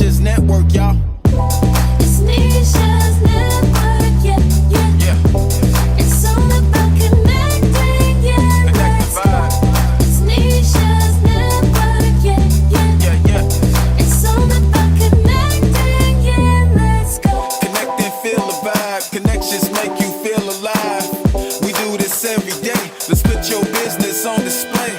Nisha's Network, y'all. It's Nisha's Network, yeah, yeah. Yeah. It's all about connecting, yeah. Connect the Let's go. vibe. It's Nisha's Network, yeah, yeah. Yeah, yeah. It's all about connecting, yeah. Let's go. Connect and feel the vibe. Connections make you feel alive. We do this every day. Let's put your business on display.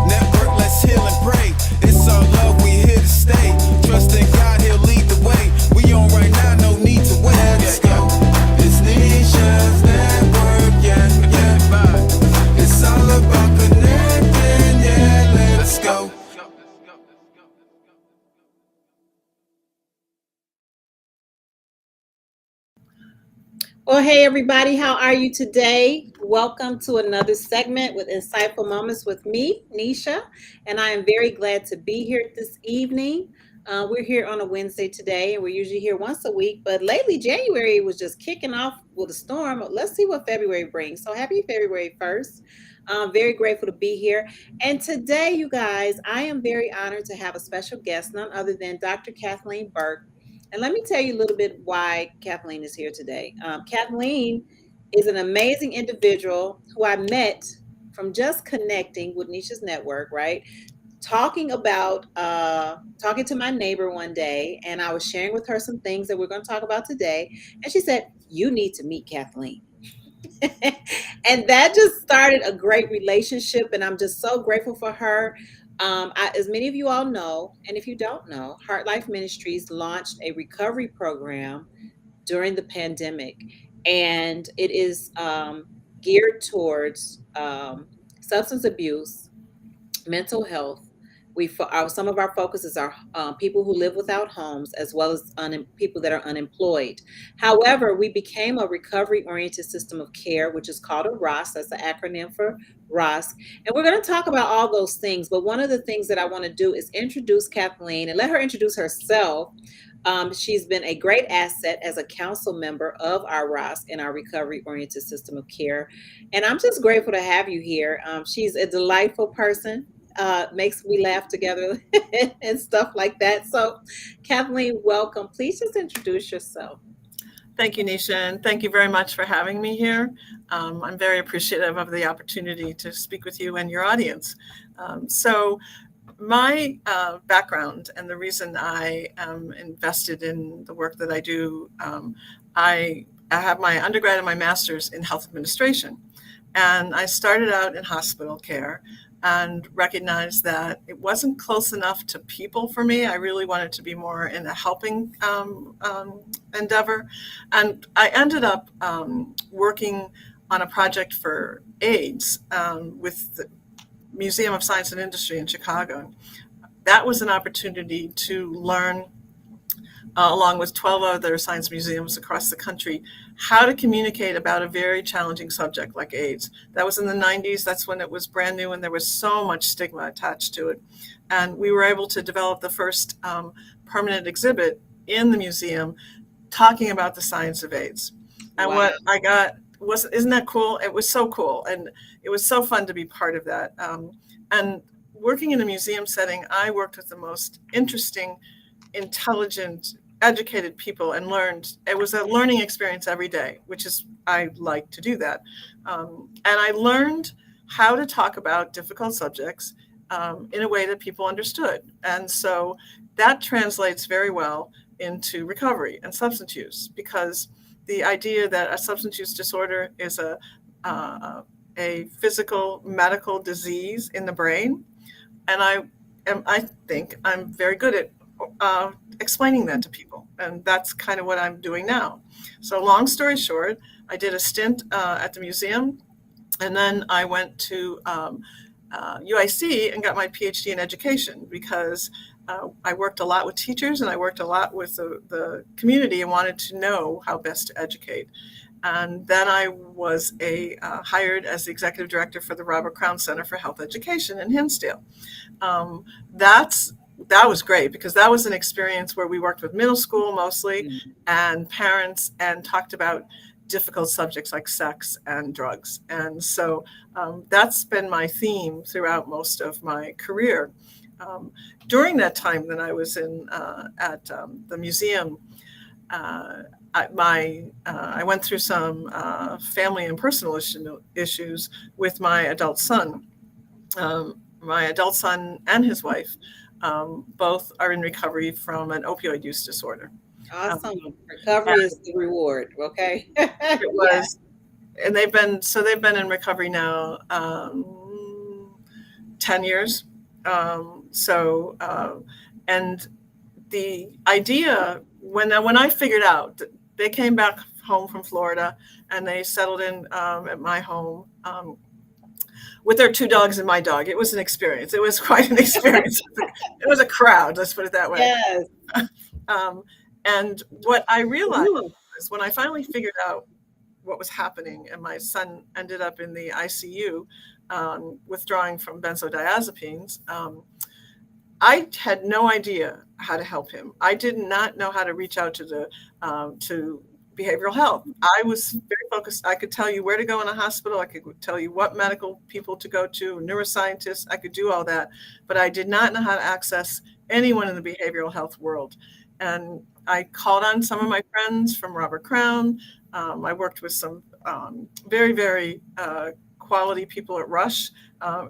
Network, let's heal and pray. It's our love, we here to stay. Trust in God, he'll lead the way. We on right now, no need to wait. Let's go. It's Nisha's Network, yeah, yeah. It's all about connecting, yeah. Let's go. Well, hey everybody, how are you today? Welcome to another segment with Insightful Moments with me, Nisha, and I am very glad to be here this evening. We're here on a Wednesday today, and we're usually here once a week, but lately January was just kicking off with a storm. Let's see what February brings. So happy February 1st. I'm very grateful to be here. And today, you guys, I am very honored to have a special guest, none other than Dr. Kathleen Burke. And let me tell you a little bit why Kathleen is here today. Kathleen is an amazing individual who I met from just connecting with Nisha's Network, right? Talking to my neighbor one day, and I was sharing with her some things that we're going to talk about today. And she said, "You need to meet Kathleen." And that just started a great relationship, and I'm just so grateful for her. As many of you all know, and if you don't know, Heart Life Ministries launched a recovery program during the pandemic, and it is geared towards substance abuse, mental health. Some of our focuses are people who live without homes, as well as people that are unemployed. However, we became a recovery-oriented system of care, which is called a ROS. That's the acronym for ROS. And we're going to talk about all those things. But one of the things that I want to do is introduce Kathleen and let her introduce herself. She's been a great asset as a council member of our ROS in our recovery-oriented system of care. And I'm just grateful to have you here. She's a delightful person, makes me laugh together and stuff like that. So, Kathleen, welcome. Please just introduce yourself. Thank you, Nisha, and thank you very much for having me here. I'm very appreciative of the opportunity to speak with you and your audience. So my background and the reason I am invested in the work that I do, I have my undergrad and my master's in health administration. And I started out in hospital care and recognized that it wasn't close enough to people for me. I really wanted to be more in a helping endeavor. And I ended up working on a project for AIDS with the Museum of Science and Industry in Chicago. That was an opportunity to learn, along with 12 other science museums across the country, how to communicate about a very challenging subject like AIDS. That was in the 90s. That's when it was brand new and there was so much stigma attached to it. And we were able to develop the first permanent exhibit in the museum talking about the science of AIDS. And Wow. what I got was, isn't that cool? It was so cool. And it was so fun to be part of that. And working in a museum setting, I worked with the most interesting, intelligent, educated people and learned. It was a learning experience every day, which is, I like to do that. And I learned how to talk about difficult subjects in a way that people understood. And so that translates very well into recovery and substance use, because the idea that a substance use disorder is a physical medical disease in the brain. And I think I'm very good at explaining that to people. And that's kind of what I'm doing now. So long story short, I did a stint at the museum, and then I went to UIC and got my PhD in education, because I worked a lot with teachers and I worked a lot with the community and wanted to know how best to educate. And then I was hired as the executive director for the Robert Crown Center for Health Education in Hinsdale. That was great, because that was an experience where we worked with middle school mostly and parents and talked about difficult subjects like sex and drugs. And so that's been my theme throughout most of my career. During that time that I was at the museum, I went through some family and personal issues with my adult son. My adult son and his wife both are in recovery from an opioid use disorder. Awesome. Recovery is the reward. Okay. It was, and they've been in recovery now 10 years. And the idea when I figured out that they came back home from Florida and they settled in at my home with their 2 dogs and my dog. It was an experience. It was quite an experience. It was a crowd, let's put it that way. Yes. And what I realized was when I finally figured out what was happening, and my son ended up in the ICU withdrawing from benzodiazepines, I had no idea how to help him. I did not know how to reach out to behavioral health. I was very focused. I could tell you where to go in a hospital. I could tell you what medical people to go to, neuroscientists. I could do all that, but I did not know how to access anyone in the behavioral health world. And I called on some of my friends from Robert Crown. I worked with some very, very quality people at Rush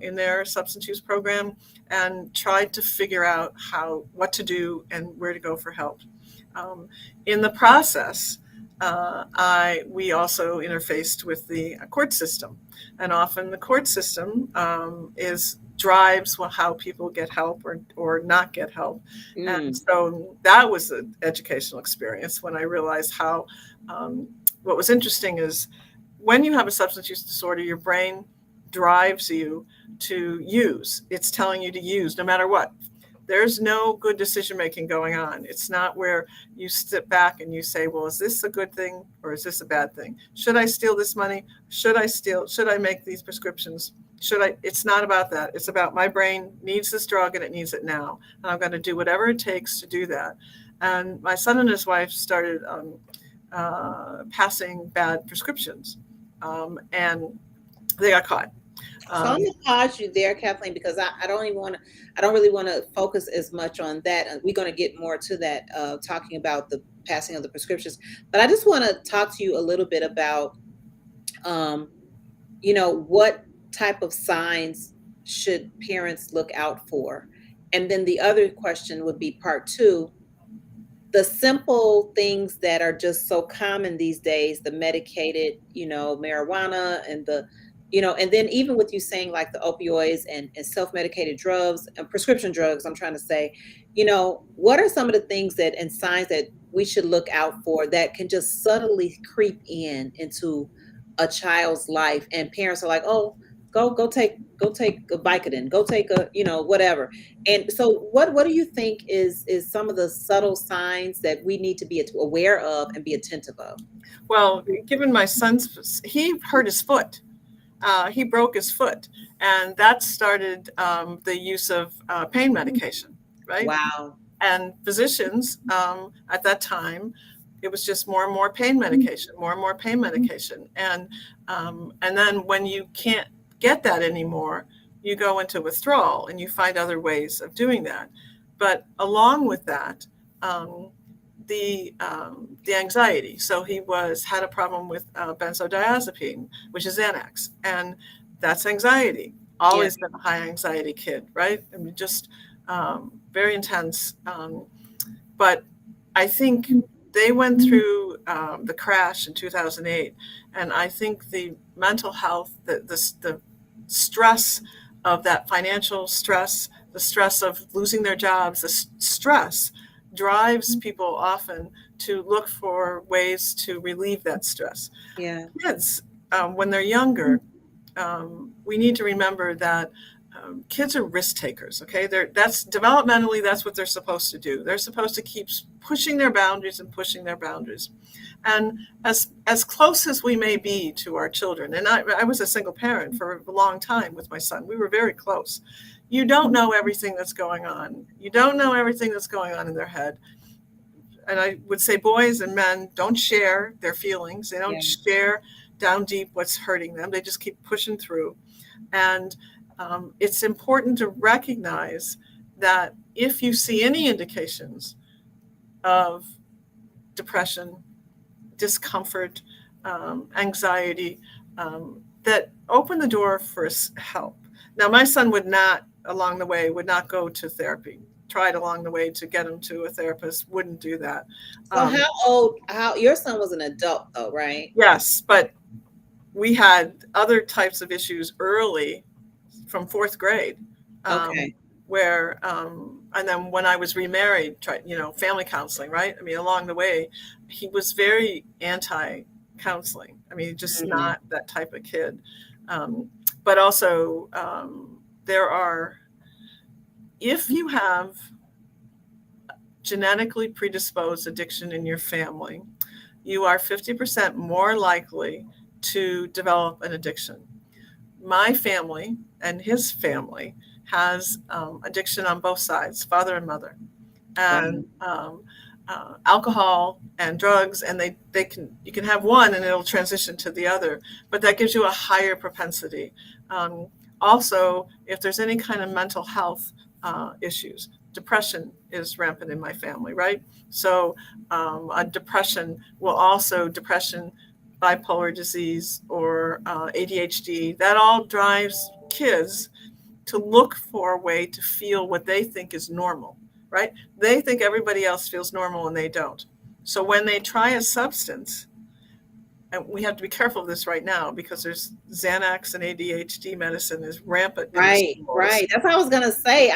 in their substance use program, and tried to figure out what to do and where to go for help. In the process, we also interfaced with the court system, and often the court system drives how people get help or not get help. And so that was an educational experience when I realized how what was interesting is when you have a substance use disorder, your brain drives you to use. It's telling you to use no matter what. There's no good decision making going on. It's not where you sit back and you say, well, is this a good thing or is this a bad thing? Should I steal this money? Should I make these prescriptions? It's not about that. It's about my brain needs this drug and it needs it now. And I'm going to do whatever it takes to do that. And my son and his wife started passing bad prescriptions, and they got caught. So I'm gonna pause you there, Kathleen, because I don't really want to focus as much on that. And we're going to get more to that, talking about the passing of the prescriptions. But I just want to talk to you a little bit about, what type of signs should parents look out for? And then the other question would be part 2, the simple things that are just so common these days, the medicated, marijuana and and then even with you saying like the opioids and self-medicated drugs and prescription drugs, I'm trying to say, what are some of the things and signs that we should look out for that can just subtly creep into a child's life, and parents are like, oh, go take a Vicodin, go take a, whatever. And so what do you think is some of the subtle signs that we need to be aware of and be attentive of? Well, given my son's, he hurt his foot. He broke his foot, and that started the use of pain medication, right? Wow. And physicians at that time, it was just more and more pain medication, and then when you can't get that anymore, you go into withdrawal and you find other ways of doing that. But along with that, the anxiety. So he had a problem with benzodiazepine, which is Xanax, and that's anxiety. Always been a high anxiety kid, right? I mean, just very intense. But I think they went through the crash in 2008, and I think the mental health, the stress of that financial stress, the stress of losing their jobs, the stress drives people often to look for ways to relieve that stress. Yeah. Kids, when they're younger, we need to remember that kids are risk takers. Okay, that's developmentally, that's what they're supposed to do. They're supposed to keep pushing their boundaries. And as close as we may be to our children, and I was a single parent for a long time with my son. We were very close. You don't know everything that's going on. You don't know everything that's going on in their head. And I would say boys and men don't share their feelings. They don't share down deep what's hurting them. They just keep pushing through. And it's important to recognize that if you see any indications of depression, discomfort, anxiety, that open the door for help. Now, my son would not, along the way, would not go to therapy. Tried along the way to get him to a therapist, wouldn't do that. So how your son was an adult though, right? Yes, but we had other types of issues early from fourth grade. Okay. Where and then when I was remarried, family counseling, right? I mean, along the way, he was very anti-counseling. I mean, just Mhm. not that type of kid. But also, if you have genetically predisposed addiction in your family, you are 50% more likely to develop an addiction. My family and his family has addiction on both sides, father and mother, and alcohol and drugs, and you can have one and it'll transition to the other, but that gives you a higher propensity. Also, if there's any kind of mental health issues, depression is rampant in my family, right? So a depression, bipolar disease, or ADHD, that all drives kids to look for a way to feel what they think is normal, right? They think everybody else feels normal and they don't. So when they try a substance, and we have to be careful of this right now because there's Xanax and ADHD medicine is rampant. Right. That's what I was gonna say.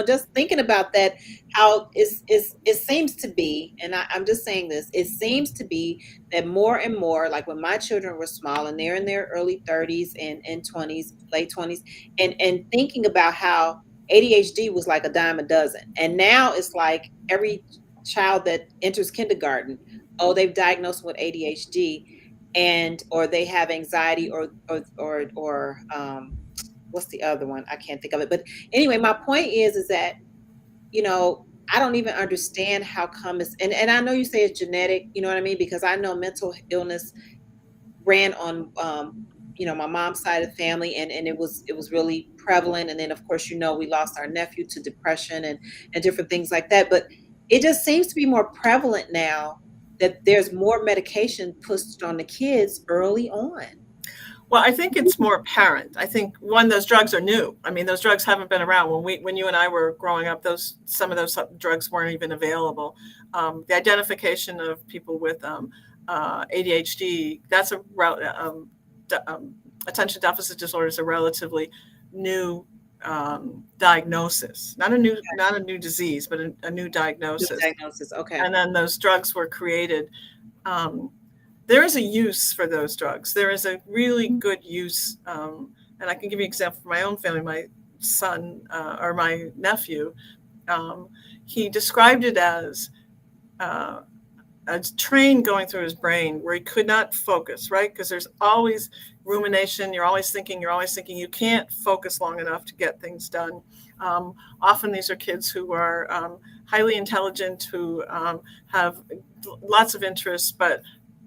Just thinking about that, how it seems to be, and I'm just saying this, it seems to be that more and more, like when my children were small and they're in their early 30s and 20s, late 20s, and thinking about how ADHD was like a dime a dozen. And now it's like every child that enters kindergarten, oh, they've diagnosed with ADHD, or they have anxiety, or what's the other one? I can't think of it. But anyway, my point is that, I don't even understand how come and I know you say it's genetic, you know what I mean? Because I know mental illness ran on, my mom's side of the family, and it was really prevalent. And then of course, we lost our nephew to depression and different things like that. But it just seems to be more prevalent now that there's more medication pushed on the kids early on. Well, I think it's more apparent. I think those drugs are new. I mean, those drugs haven't been around when you and I were growing up. Some of those drugs weren't even available. The identification of people with ADHD, that's attention deficit disorder, is a relatively new diagnosis, not a new disease, but a new diagnosis. New diagnosis, okay. And then those drugs were created. There is a use for those drugs. There is a really good use, and I can give you an example from my own family. My son or my nephew, he described it as a train going through his brain where he could not focus, right? Because there's always rumination. You're always thinking. You can't focus long enough to get things done. Often these are kids who are highly intelligent, who have lots of interests, but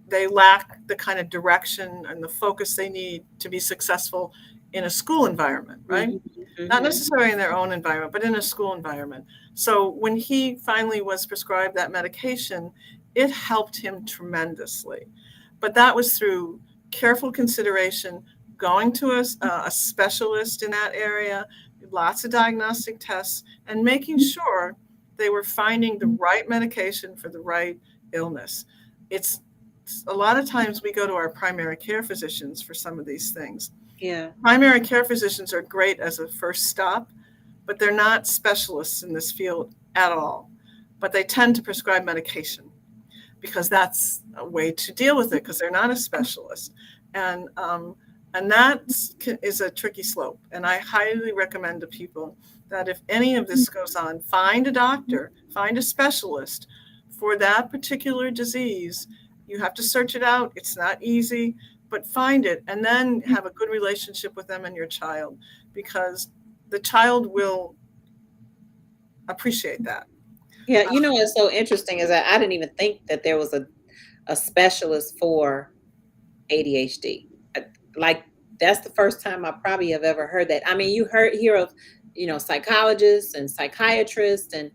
they lack the kind of direction and the focus they need to be successful in a school environment, right? Mm-hmm. Not necessarily in their own environment, but in a school environment. So when he finally was prescribed that medication, it helped him tremendously. But that was through careful consideration, going to a specialist in that area, lots of diagnostic tests, and making sure they were finding the right medication for the right illness. It's a lot of times we go to our primary care physicians for some of these things. Yeah. Primary care physicians are great as a first stop, but they're not specialists in this field at all. But they tend to prescribe medication because that's a way to deal with it, because they're not a specialist. And that is a tricky slope. And I highly recommend to people that if any of this goes on, find a doctor, find a specialist for that particular disease. You have to search it out. It's not easy, but find it, and then have a good relationship with them and your child, because the child will appreciate that. Yeah, what's so interesting is that I didn't even think that there was a specialist for ADHD. Like, that's the first time I probably have ever heard that. I mean, you hear of psychologists and psychiatrists and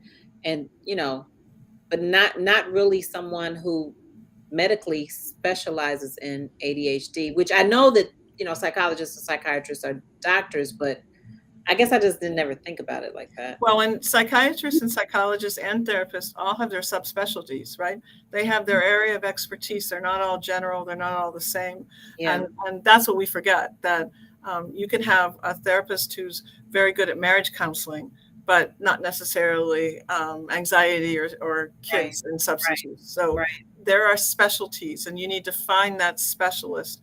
but not really someone who medically specializes in ADHD, which I know that, psychologists and psychiatrists are doctors, but I guess I just didn't ever think about it like that. Well, and psychiatrists and psychologists and therapists all have their subspecialties, right? They have their area of expertise. They're not all general. They're not all the same. Yeah. And that's what we forget, that you can have a therapist who's very good at marriage counseling, but not necessarily anxiety or kids and substance use. So there are specialties, and you need to find that specialist.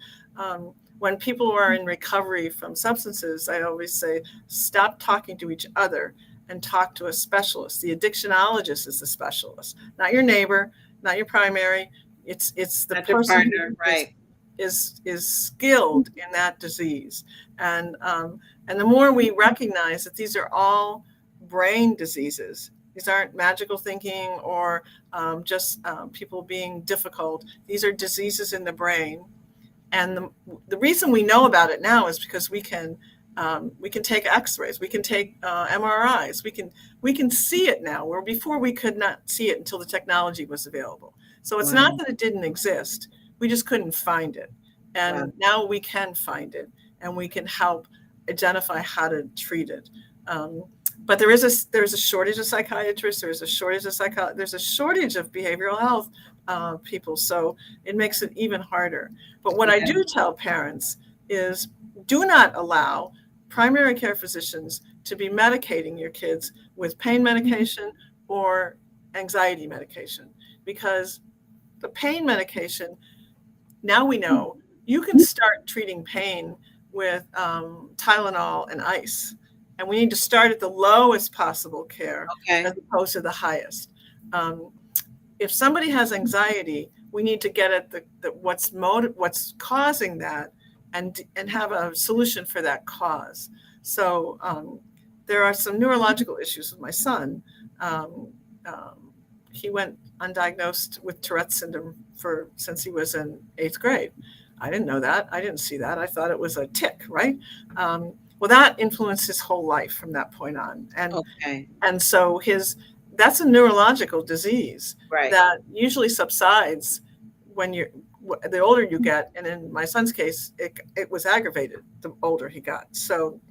When people are in recovery from substances, I always say, stop talking to each other and talk to a specialist. The addictionologist is the specialist, not your neighbor, not your primary. It's the Not your person partner, who right? is skilled in that disease. And the more we recognize that these are all brain diseases, these aren't magical thinking or just people being difficult. These are diseases in the brain. And the reason we know about it now is because we can take X-rays, we can take MRIs, we can see it now, where before we could not see it until the technology was available. So it's not that it didn't exist, we just couldn't find it. And now we can find it, and we can help identify how to treat it. But there's a shortage of psychiatrists, there's a shortage of there's a shortage of behavioral health people, so it makes it even harder. But what I do tell parents is, do not allow primary care physicians to be medicating your kids with pain medication or anxiety medication, because the pain medication, now we know you can start treating pain with Tylenol and ice. And we need to start at the lowest possible care as opposed to the highest. If somebody has anxiety, we need to get at what's causing that and have a solution for that cause. So there are some neurological issues with my son. He went undiagnosed with Tourette's syndrome since he was in 8th grade. I didn't know that. I didn't see that. I thought it was a tic, right? Well, that influenced his whole life from that point on. And so that's a neurological disease that usually subsides the older you get. And in my son's case, it was aggravated the older he got. So,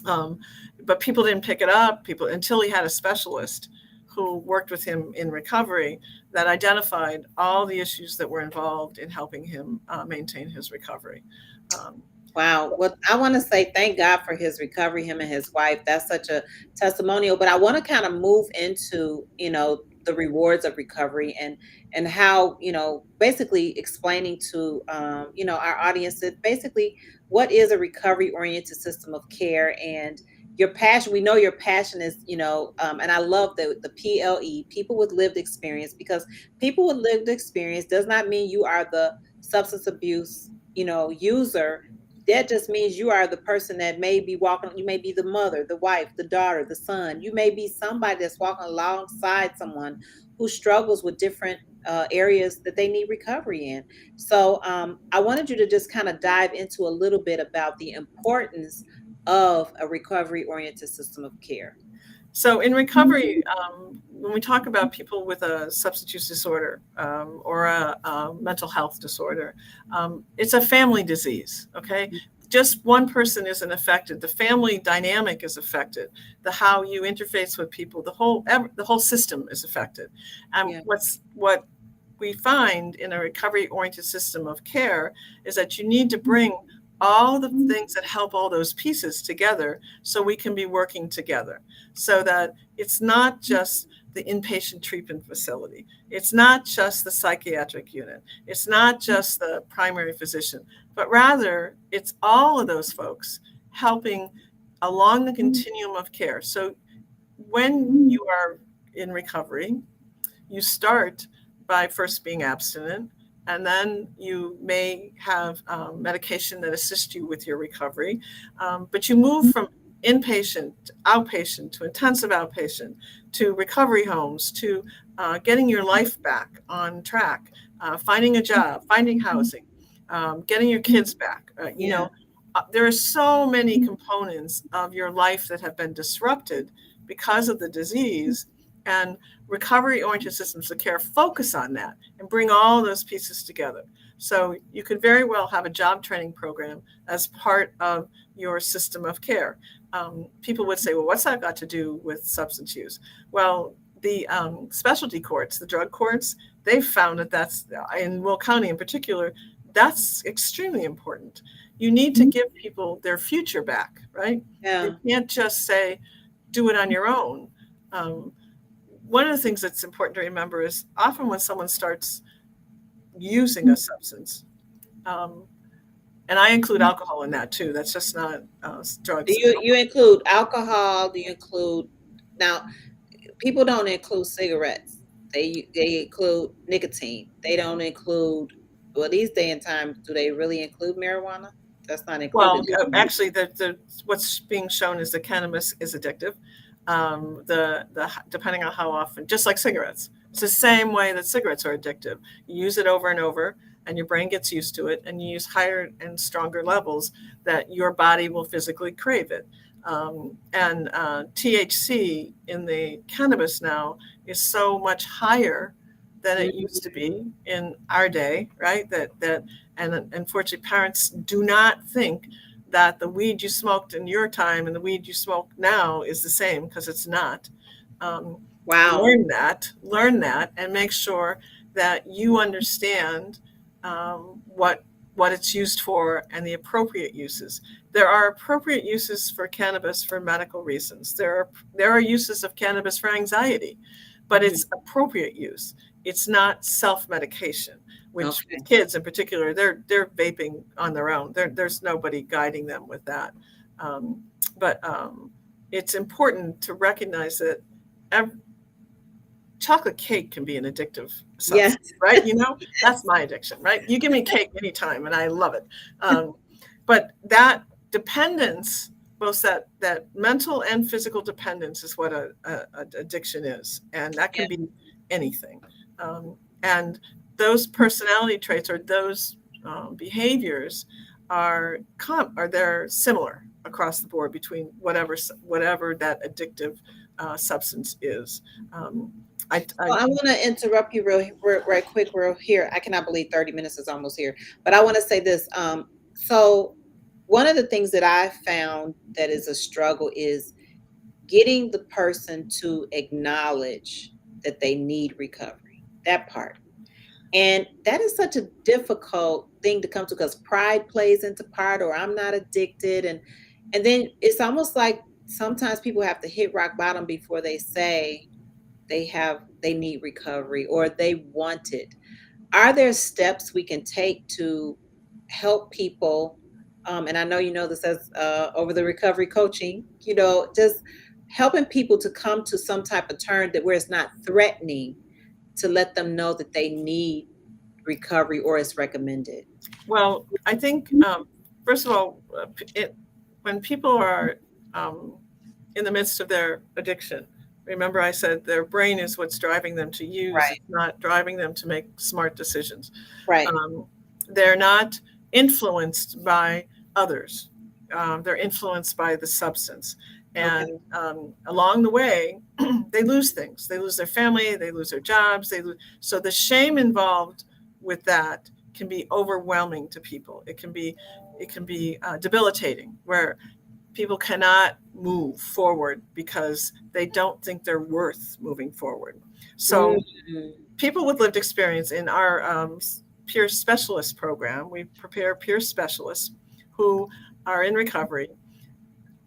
but people didn't pick it up until he had a specialist who worked with him in recovery that identified all the issues that were involved in helping him maintain his recovery. Wow. Well, I want to say thank God for his recovery, him and his wife. That's such a testimonial. But I want to kind of move into, the rewards of recovery and how, basically explaining to, our audience that basically what is a recovery oriented system of care, and your passion. We know your passion is, and I love the PLE, people with lived experience, because people with lived experience does not mean you are the substance abuse, user. That just means you are the person that may be walking. You may be the mother, the wife, the daughter, the son. You may be somebody that's walking alongside someone who struggles with different areas that they need recovery in. So I wanted you to just kind of dive into a little bit about the importance of a recovery-oriented system of care. So in recovery, when we talk about people with a substance use disorder or a mental health disorder, it's a family disease, okay? Just one person isn't affected. The family dynamic is affected. How you interface with people, the whole system is affected. And what we find in a recovery-oriented system of care is that you need to bring all the things that help all those pieces together so we can be working together, so that it's not just the inpatient treatment facility. It's not just the psychiatric unit. It's not just the primary physician, but rather it's all of those folks helping along the continuum of care. So when you are in recovery, you start by first being abstinent, and then you may have medication that assists you with your recovery. But you move from inpatient, outpatient, to intensive outpatient, to recovery homes, to getting your life back on track, finding a job, finding housing, getting your kids back. there are so many components of your life that have been disrupted because of the disease, and recovery-oriented systems of care focus on that and bring all those pieces together. So you could very well have a job training program as part of your system of care. People would say, well, what's that got to do with substance use? Well, the specialty courts, the drug courts, they've found that that's, in Will County in particular, that's extremely important. You need to give people their future back, right? Yeah. You can't just say, do it on your own. One of the things that's important to remember is often when someone starts using a substance, and I include alcohol in that too. That's just not drugs. Do you include alcohol? Do you include, now people don't include cigarettes. They include nicotine. They don't include, well, these day and time, do they really include marijuana? That's not included. Well, actually, what's being shown is that cannabis is addictive. Depending on how often, just like cigarettes, it's the same way that cigarettes are addictive. You use it over and over, and your brain gets used to it, and you use higher and stronger levels that your body will physically crave it. And THC in the cannabis now is so much higher than it used to be in our day, right? And unfortunately, parents do not think that the weed you smoked in your time and the weed you smoke now is the same, because it's not. Wow. Learn that, and make sure that you understand what it's used for and the appropriate uses. There are appropriate uses for cannabis for medical reasons. There are uses of cannabis for anxiety, but it's appropriate use. It's not self-medication, which kids in particular, they're vaping on their own. There's nobody guiding them with that. But it's important to recognize that chocolate cake can be an addictive substance, right? You know, that's my addiction, right? You give me cake anytime and I love it. But that dependence, both that mental and physical dependence, is what a addiction is. And that can be anything. And those personality traits or those behaviors are they're similar across the board between whatever that addictive substance is. I want to interrupt you real quick. Real here. I cannot believe 30 minutes is almost here. But I want to say this. So one of the things that I found that is a struggle is getting the person to acknowledge that they need recovery. That part. And that is such a difficult thing to come to, because pride plays into part, or I'm not addicted. And then it's almost like sometimes people have to hit rock bottom before they say they need recovery or they want it. Are there steps we can take to help people? And I know you know this as over the recovery coaching, just helping people to come to some type of turn that where it's not threatening, to let them know that they need recovery or it's recommended. Well, I think, first of all, when people are in the midst of their addiction, remember I said their brain is what's driving them to use, Right. It's not driving them to make smart decisions. Right. They're not influenced by others. They're influenced by the substance. And along the way, they lose things. They lose their family, they lose their jobs. So the shame involved with that can be overwhelming to people. It can be debilitating, where people cannot move forward because they don't think they're worth moving forward. So people with lived experience in our peer specialist program, we prepare peer specialists who are in recovery.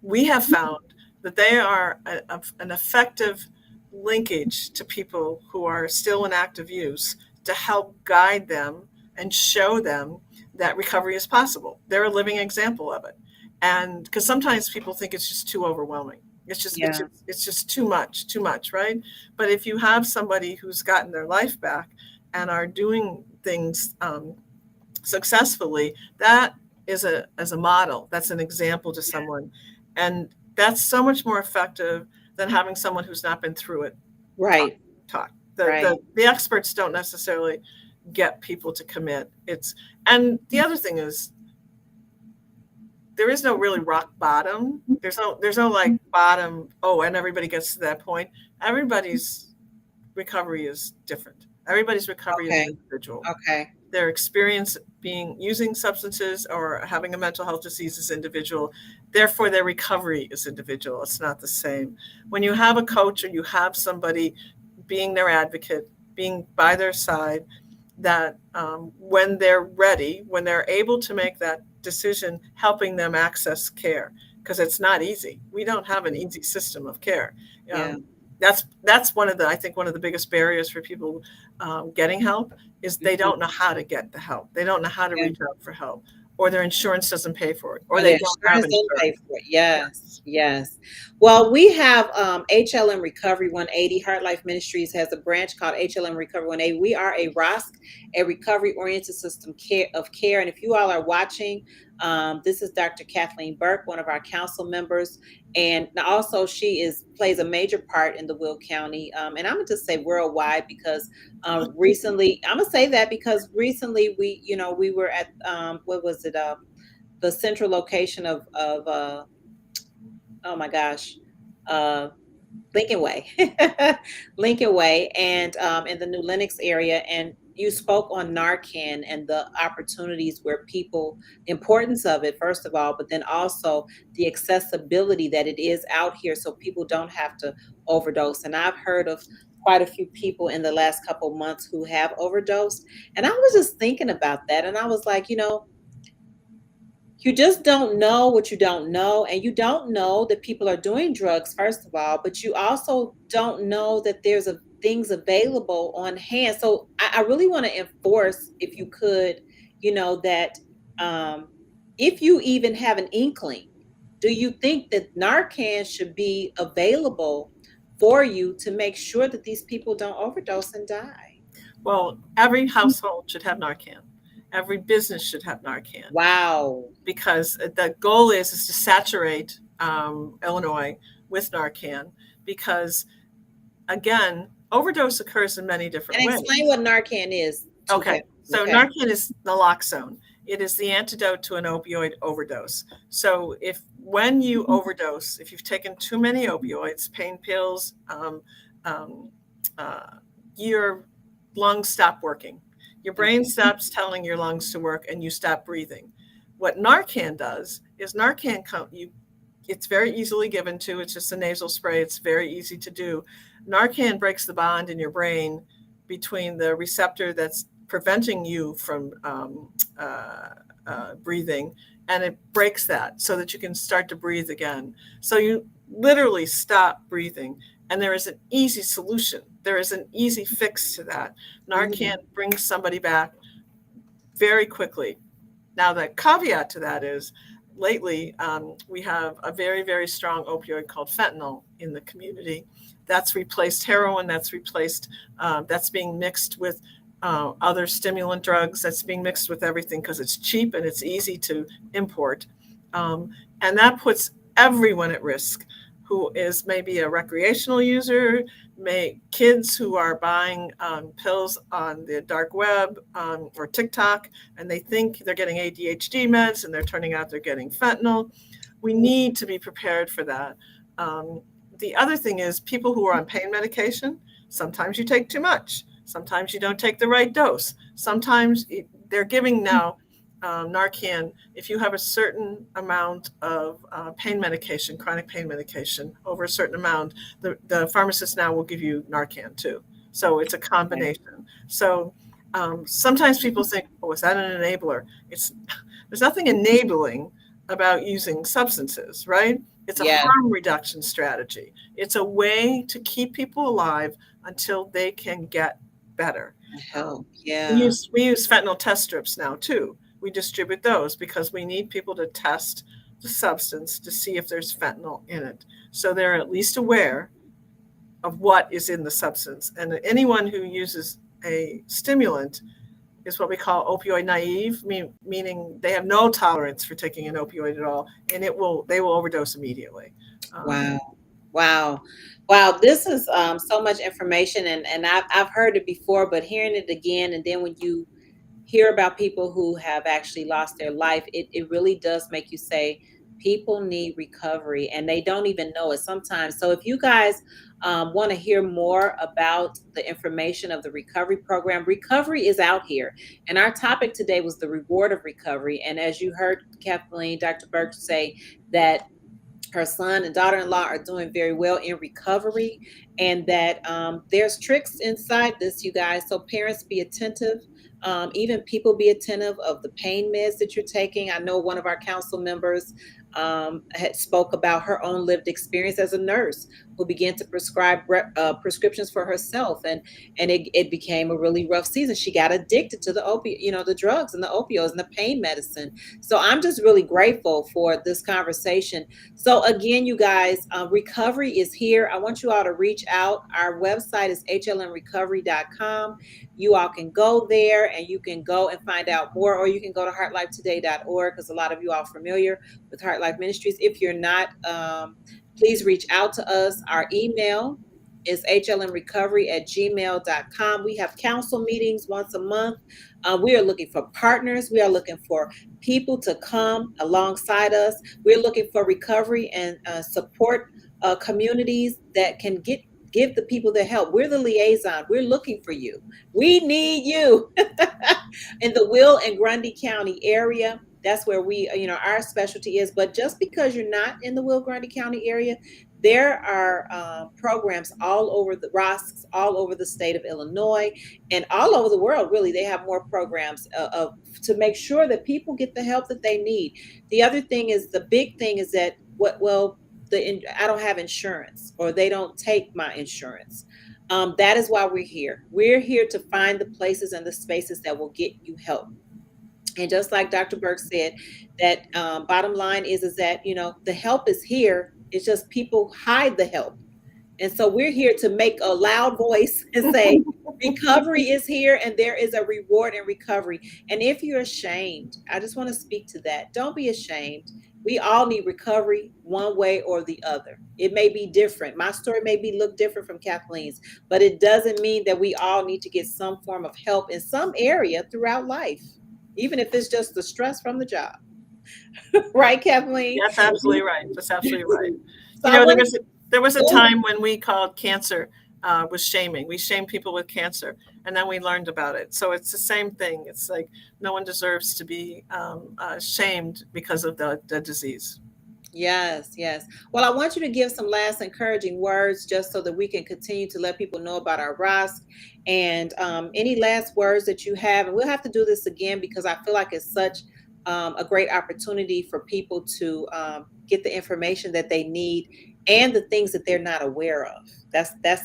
We have found that they are an effective linkage to people who are still in active use, to help guide them and show them that recovery is possible. They're a living example of it. And because sometimes people think it's just too overwhelming. It's just too much, right? But if you have somebody who's gotten their life back and are doing things successfully, that is as a model. That's an example to someone. And that's so much more effective than having someone who's not been through it Right. talk. Right. The experts don't necessarily get people to commit. And the other thing is, there is no really rock bottom. There's no like bottom. Oh, and everybody gets to that point. Everybody's recovery is different. Everybody's recovery is Okay. individual. Okay. Their experience using substances or having a mental health disease is individual. Therefore, their recovery is individual. It's not the same. When you have a coach or you have somebody being their advocate, being by their side, that when they're ready, when they're able to make that decision, helping them access care, because it's not easy. We don't have an easy system of care. Yeah. That's one of the, I think one of the biggest barriers for people getting help is they don't know how to get the help. They don't know how to Yeah. reach out for help, or their insurance doesn't pay for it, or Or they the don't have insurance don't pay insurance. for it. Yes, yes. Well, we have HLM Recovery 180. Heart Life Ministries has a branch called HLM Recovery 180. We are a ROSC, a recovery-oriented system of care. And if you all are watching, this is Dr. Kathleen Burke, one of our council members, and also she plays a major part in the Will County, and I'm gonna just say worldwide because recently, I'm gonna say that because recently we were at what was it? The central location of oh my gosh, uh, Lincoln Way, Lincoln Way, and in the New Lenox area. And you spoke on Narcan and the opportunities where people, the importance of it, first of all, but then also the accessibility that it is out here so people don't have to overdose. And I've heard of quite a few people in the last couple months who have overdosed. And I was just thinking about that. And I was like, you just don't know what you don't know. And you don't know that people are doing drugs, first of all, but you also don't know that there's things available on hand. So I really want to enforce, if you could, that if you even have an inkling, do you think that Narcan should be available for you to make sure that these people don't overdose and die? Well, every household should have Narcan. Every business should have Narcan. Wow. Because the goal is to saturate Illinois with Narcan, because again, overdose occurs in many different And ways. explain what Narcan is. Okay, so Narcan is naloxone. It is the antidote to an opioid overdose. So when you overdose, if you've taken too many opioids, pain pills, your lungs stop working. Your brain stops telling your lungs to work and you stop breathing. What Narcan does is it's very easily given to, it's just a nasal spray. It's very easy to do. Narcan breaks the bond in your brain between the receptor that's preventing you from breathing, and it breaks that so that you can start to breathe again. So you literally stop breathing, and there is an easy solution. There is an easy fix to that. Narcan brings somebody back very quickly. Now, the caveat to that is lately we have a very, very strong opioid called fentanyl in the community. That's replaced heroin. That's being mixed with other stimulant drugs. That's being mixed with everything because it's cheap and it's easy to import. And that puts everyone at risk who is maybe a recreational user, kids who are buying pills on the dark web or TikTok, and they think they're getting ADHD meds and they're turning out they're getting fentanyl. We need to be prepared for that. The other thing is people who are on pain medication, sometimes you take too much. Sometimes you don't take the right dose. Sometimes they're giving now Narcan, if you have a certain amount of pain medication, chronic pain medication, over a certain amount, the pharmacist now will give you Narcan too. So it's a combination. So sometimes people think, oh, is that an enabler? There's nothing enabling about using substances, right? It's a harm reduction strategy. It's a way to keep people alive until they can get better. We use fentanyl test strips now too. We distribute those because we need people to test the substance to see if there's fentanyl in it. So they're at least aware of what is in the substance. And anyone who uses a stimulant is what we call opioid naive, meaning they have no tolerance for taking an opioid at all, and they will overdose immediately. Wow. This is so much information, and I've heard it before, but hearing it again, and then when you hear about people who have actually lost their life, it really does make you say, people need recovery and they don't even know it sometimes. So if you guys want to hear more about the information of the recovery program, recovery is out here. And our topic today was the reward of recovery. And as you heard Kathleen, Dr. Burke say that her son and daughter-in-law are doing very well in recovery, and that there's tricks inside this, you guys. So parents, be attentive. Even people, be attentive of the pain meds that you're taking. I know one of our council members had spoke about her own lived experience as a nurse who began to prescribe prescriptions for herself, and it became a really rough season. She got addicted to the the drugs and the opioids and the pain medicine. So I'm just really grateful for this conversation. So again, you guys, recovery is here. I want you all to reach out. Our website is hlmrecovery.com. You all can go there and you can go and find out more, or you can go to heartlifetoday.org, because a lot of you are familiar with Heart Life Ministries. If you're not, please reach out to us. Our email is hlmrecovery@gmail.com. We have council meetings once a month. We are looking for partners. We are looking for people to come alongside us. We're looking for recovery and support communities that can give the people the help. We're the liaison. We're looking for you. We need you in the Will and Grundy County area. That's where we, our specialty is. But just because you're not in the Will Grundy County area, there are programs all over the ROSCs, all over the state of Illinois, and all over the world. Really, they have more programs to make sure that people get the help that they need. The other thing is, the big thing is that I don't have insurance, or they don't take my insurance. That is why we're here. We're here to find the places and the spaces that will get you help. And just like Dr. Burke said, that bottom line is that, the help is here. It's just people hide the help. And so we're here to make a loud voice and say, recovery is here, and there is a reward in recovery. And if you're ashamed, I just want to speak to that. Don't be ashamed. We all need recovery one way or the other. It may be different. My story may look different from Kathleen's, but it doesn't mean that we all need to get some form of help in some area throughout life, even if it's just the stress from the job. Right, Kathleen? That's absolutely right. That's absolutely right. So there was a time when we called cancer was shaming. We shamed people with cancer, and then we learned about it. So it's the same thing. It's like no one deserves to be shamed because of the disease. Yes, yes. Well, I want you to give some last encouraging words, just so that we can continue to let people know about our ROSC, and any last words that you have. And we'll have to do this again, because I feel like it's such a great opportunity for people to get the information that they need, and the things that they're not aware of.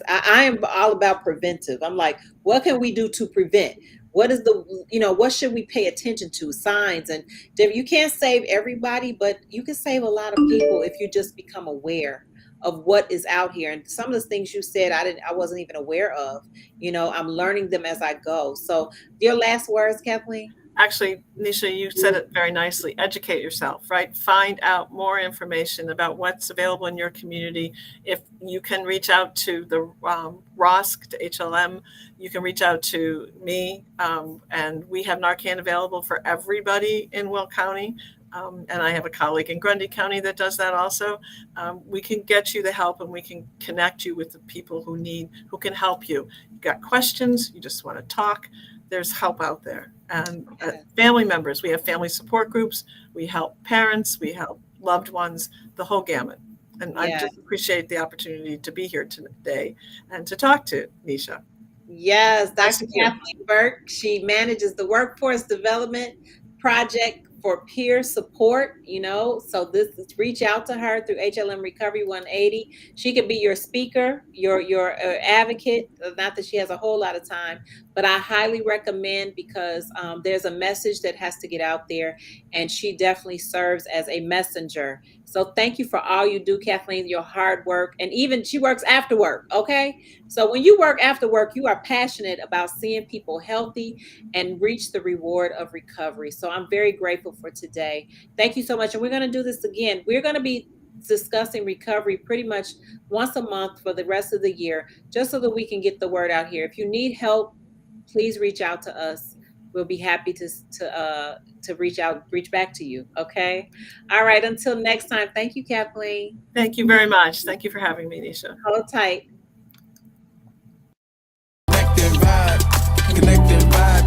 I am all about preventive. I'm like, what can we do to prevent? What is what should we pay attention to? Signs. And you can't save everybody, but you can save a lot of people if you just become aware of what is out here. And some of the things you said, I wasn't even aware of. I'm learning them as I go. So your last words, Kathleen? Actually, Nisha, you said it very nicely. Educate yourself, right? Find out more information about what's available in your community. If you can reach out to the ROSC, to HLM, you can reach out to me, and we have Narcan available for everybody in Will County. And I have a colleague in Grundy County that does that also. We can get you the help, and we can connect you with the people who can help you. You got questions, you just want to talk, there's help out there. And family members, we have family support groups, we help parents, we help loved ones, the whole gamut. And I just appreciate the opportunity to be here today and to talk to Nisha. Yes, Dr. Kathleen Burke. She manages the Workforce Development Project for peer support, so reach out to her through HLM Recovery 180. She could be your speaker, your advocate. Not that she has a whole lot of time, but I highly recommend, because there's a message that has to get out there, and she definitely serves as a messenger. So thank you for all you do, Kathleen, your hard work. And even she works after work. Okay. So when you work after work, you are passionate about seeing people healthy and reach the reward of recovery. So I'm very grateful for today. Thank you so much. And we're going to do this again. We're going to be discussing recovery pretty much once a month for the rest of the year, just so that we can get the word out here. If you need help, please reach out to us. we'll be happy to reach back to you. Okay. All right. Until next time. Thank you, Kathleen. Thank you very much. Thank you for having me, Nisha. Hold tight. Connect and vibe, connect and vibe.